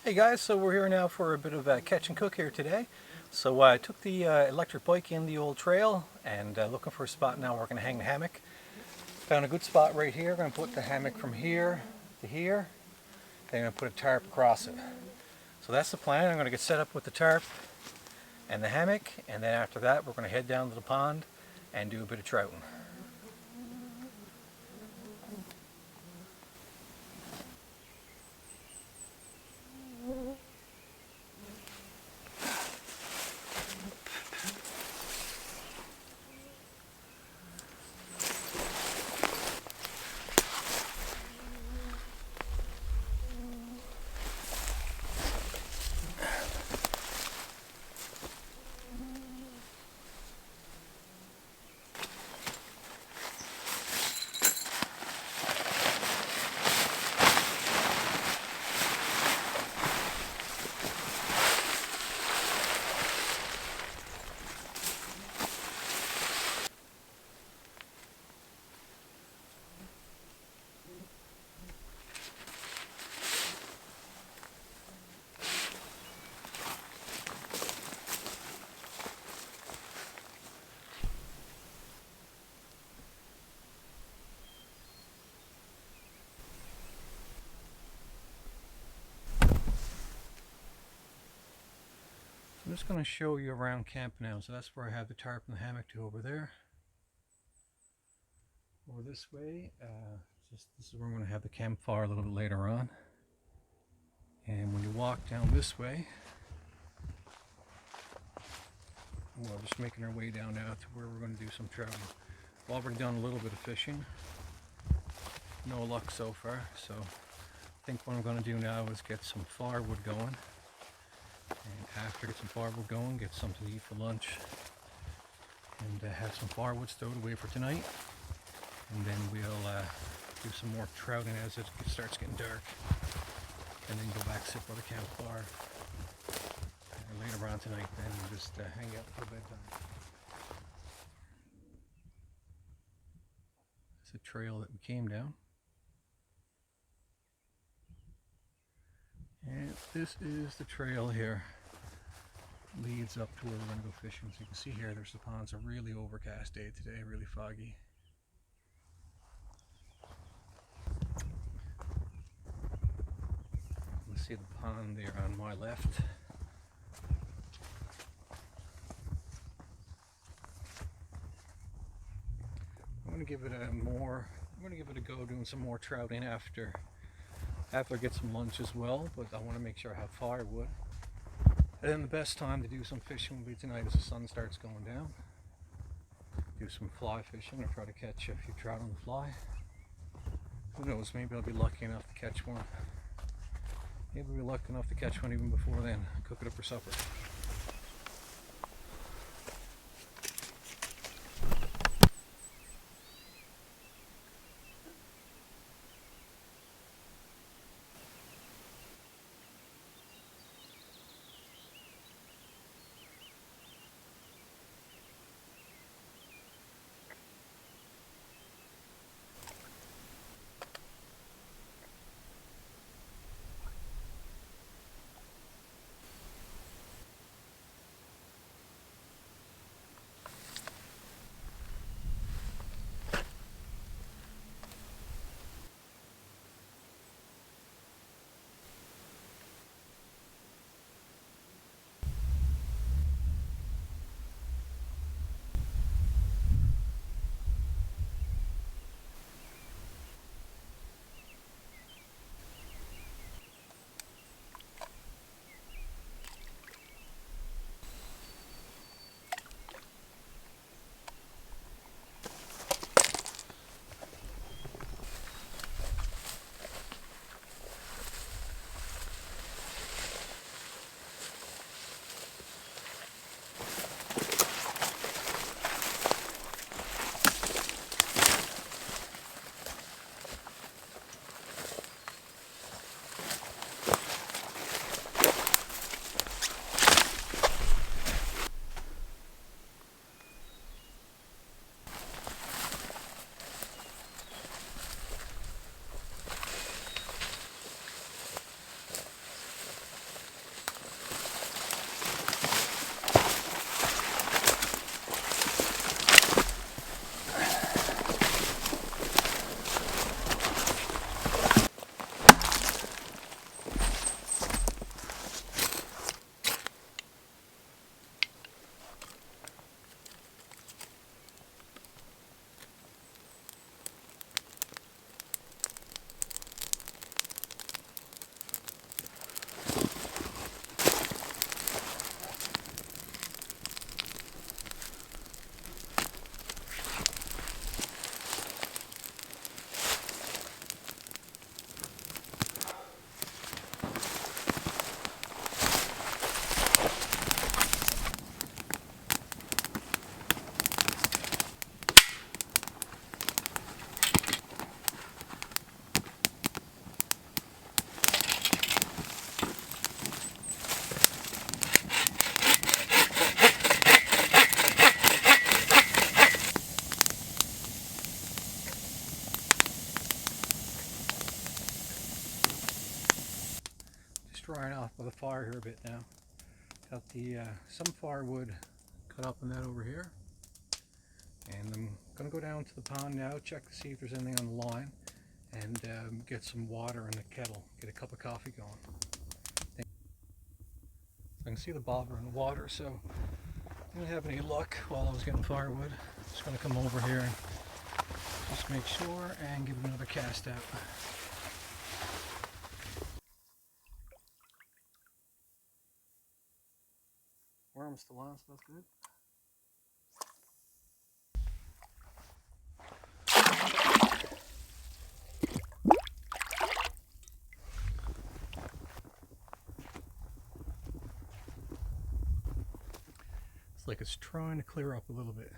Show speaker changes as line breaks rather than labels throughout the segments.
Hey guys, so we're here now for a bit of catch and cook here today. So I took the electric bike in the old trail and looking for a spot now where we're going to hang the hammock. Found a good spot right here. Going to put the hammock from here to here. Then I'm going to put a tarp across it. So that's the plan. I'm going to get set up with the tarp and the hammock, and then after that we're going to head down to the pond and do a bit of trouting. I'm just going to show you around camp now. So that's where I have the tarp and the hammock to over there. Over this way, this is where I'm going to have the campfire a little bit later on. And when you walk down this way, we're just making our way down now to where we're going to do some trouting. We've already done a little bit of fishing. No luck so far, so I think what I'm going to do now is get some firewood going. And after I get some firewood going, get something to eat for lunch. And have some firewood stowed away for tonight. And then we'll do some more trouting as it starts getting dark. And then go back, sit by the campfire. And later on tonight, then we'll just hang out until bedtime. It's a trail that we came down. And this is the trail here. Leads up to where we're going to go fishing. So you can see here, there's the pond's a really overcast day today, really foggy. You see the pond there on my left. I'm going to give it a go doing some more trouting after I get some lunch as well, but I want to make sure I have firewood. And then the best time to do some fishing will be tonight as the sun starts going down. Do some fly fishing or try to catch a few trout on the fly. Who knows, maybe I'll be lucky enough to catch one. Maybe we'll be lucky enough to catch one even before then. Cook it up for supper. drying off by the fire here a bit now. Got the some firewood cut up in that over here. And I'm going to go down to the pond now, check to see if there's anything on the line, and get some water in the kettle, get a cup of coffee going. I can see the bobber in the water, so I didn't have any luck while I was getting firewood. Just going to come over here and just make sure and give it another cast out. Worm's still on, so that's good. It's like it's trying to clear up a little bit.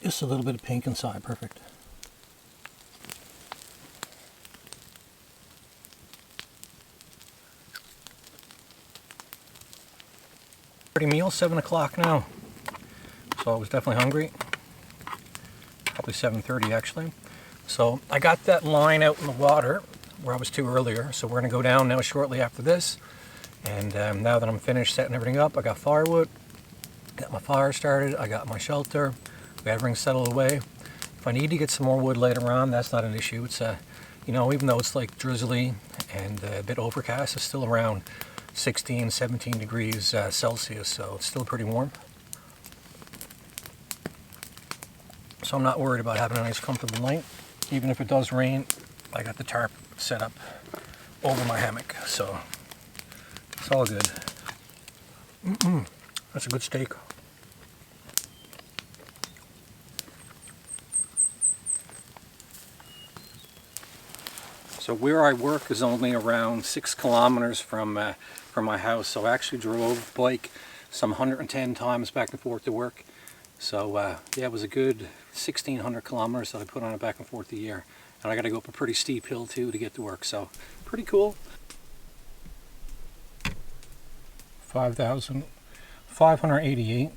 Just a little bit of pink inside, perfect. Pretty meal, 7 o'clock now. So I was definitely hungry. Probably 7:30 actually. So I got that line out in the water where I was to earlier. So we're gonna go down now shortly after this. And now that I'm finished setting everything up, I got firewood, got my fire started, I got my shelter, we have everything settled away. If I need to get some more wood later on, that's not an issue. It's you know, even though it's like drizzly and a bit overcast, it's still around 16, 17 degrees Celsius, so it's still pretty warm. So I'm not worried about having a nice comfortable night. Even if it does rain, I got the tarp set up over my hammock, so it's all good. That's a good steak. So where I work is only around 6 kilometers from my house. So I actually drove bike some 110 times back and forth to work. So yeah, it was a good 1,600 kilometers that I put on it back and forth a year. And I got to go up a pretty steep hill too to get to work. So pretty cool. 5,588.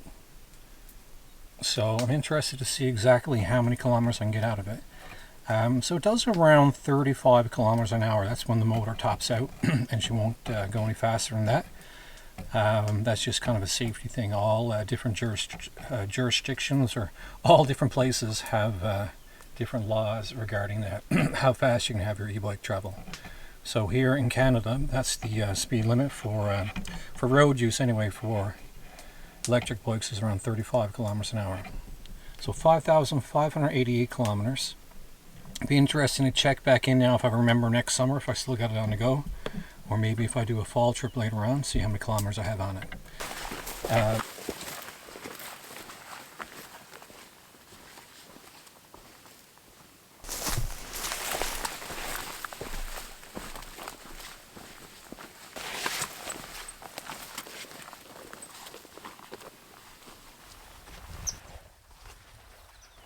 So I'm interested to see exactly how many kilometers I can get out of it. So it does around 35 kilometers an hour. That's when the motor tops out and she won't go any faster than that. That's just kind of a safety thing. All different jurisdictions or all different places have different laws regarding that, how fast you can have your e-bike travel. So here in Canada, that's the speed limit for road use anyway. For electric bikes is around 35 kilometers an hour. So 5,588 kilometers. It'd be interesting to check back in now if I remember next summer if I still got it on the go, or maybe if I do a fall trip later on, see how many kilometers I have on it.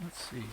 Let's see.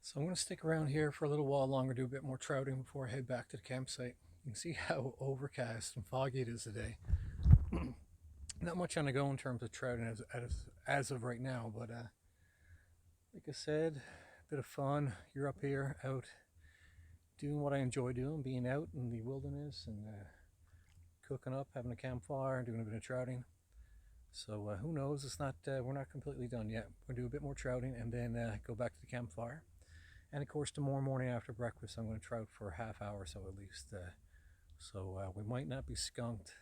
So I'm going to stick around here for a little while longer, do a bit more trouting before I head back to the campsite. You can see how overcast and foggy it is today. Not much on the go in terms of trouting as of right now, but like I said, a bit of fun. You're up here out doing what I enjoy doing, being out in the wilderness and cooking up, having a campfire, doing a bit of trouting. So who knows, it's not we're not completely done yet. We'll do a bit more trouting and then go back to the campfire. And of course, tomorrow morning after breakfast, I'm going to trout for a half hour or so at least. So we might not be skunked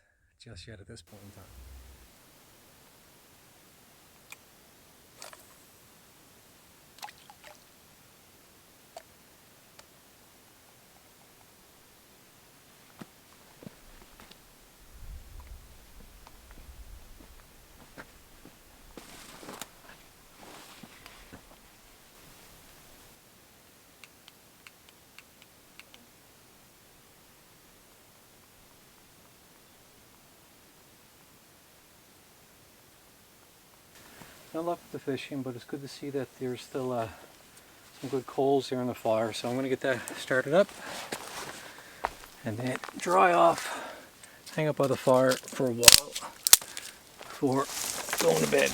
just yet at this point in time. No luck with the fishing, but it's good to see that there's still some good coals here in the fire. So I'm going to get that started up and then dry off, hang up by the fire for a while before going to bed.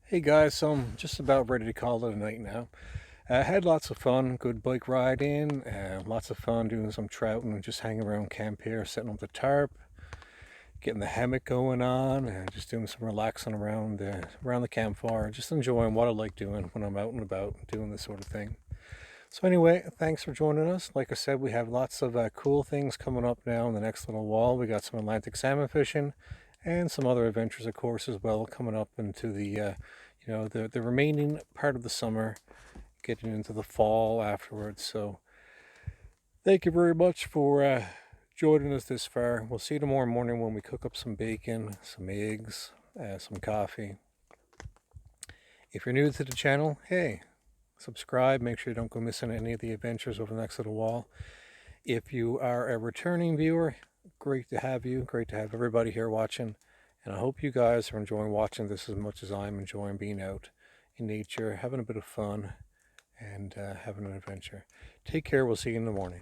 Hey guys, so I'm just about ready to call it a night now. I had lots of fun, good bike riding, lots of fun doing some trouting and just hanging around camp here, setting up the tarp, getting the hammock going on, and just doing some relaxing around the campfire, just enjoying what I like doing when I'm out and about doing this sort of thing. So anyway, thanks for joining us. Like I said, we have lots of cool things coming up now in the next little while. We got some Atlantic salmon fishing and some other adventures, of course, as well, coming up into the remaining part of the summer, getting into the fall afterwards. So thank you very much for joining us this far. We'll see you tomorrow morning when we cook up some bacon, some eggs, some coffee. If you're new to the channel, hey, subscribe. Make sure you don't go missing any of the adventures over the next little while. If you are a returning viewer, great to have you. Great to have everybody here watching. And I hope you guys are enjoying watching this as much as I'm enjoying being out in nature, having a bit of fun, and having an adventure. Take care. We'll see you in the morning.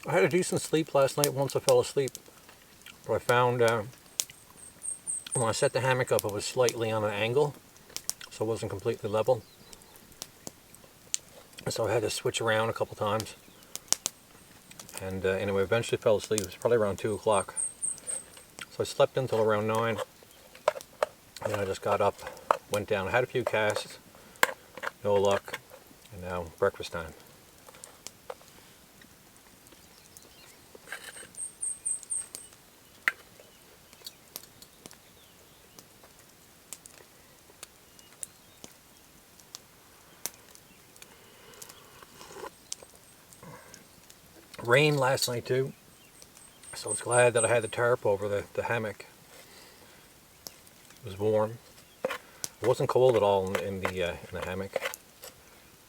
I had a decent sleep last night once I fell asleep. But I found when I set the hammock up, it was slightly on an angle, so it wasn't completely level. So I had to switch around a couple times. And anyway, eventually fell asleep. It was probably around 2 o'clock. So I slept until around 9. And then I just got up, went down, had a few casts, no luck, and now breakfast time. Rain last night too, so I was glad that I had the tarp over the hammock. It was warm. It wasn't cold at all in the hammock.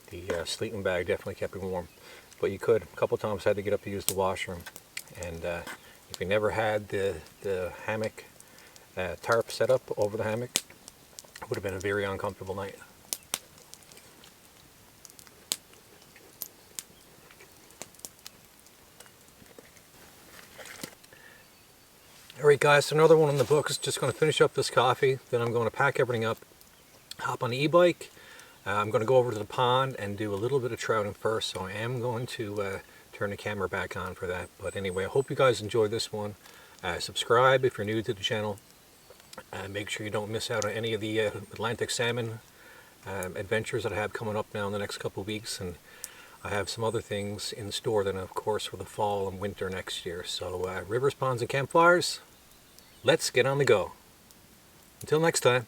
The sleeping bag definitely kept me warm, but you could, a couple times I had to get up to use the washroom, and if you never had the hammock tarp set up over the hammock, it would have been a very uncomfortable night. Alright guys, so another one in the books. Just going to finish up this coffee, then I'm going to pack everything up, hop on the e-bike. I'm going to go over to the pond and do a little bit of trouting first, so I am going to turn the camera back on for that. But anyway, I hope you guys enjoyed this one. Subscribe if you're new to the channel. Make sure you don't miss out on any of the Atlantic salmon adventures that I have coming up now in the next couple of weeks. And I have some other things in store then, of course, for the fall and winter next year. So rivers, ponds, and campfires, let's get on the go. Until next time.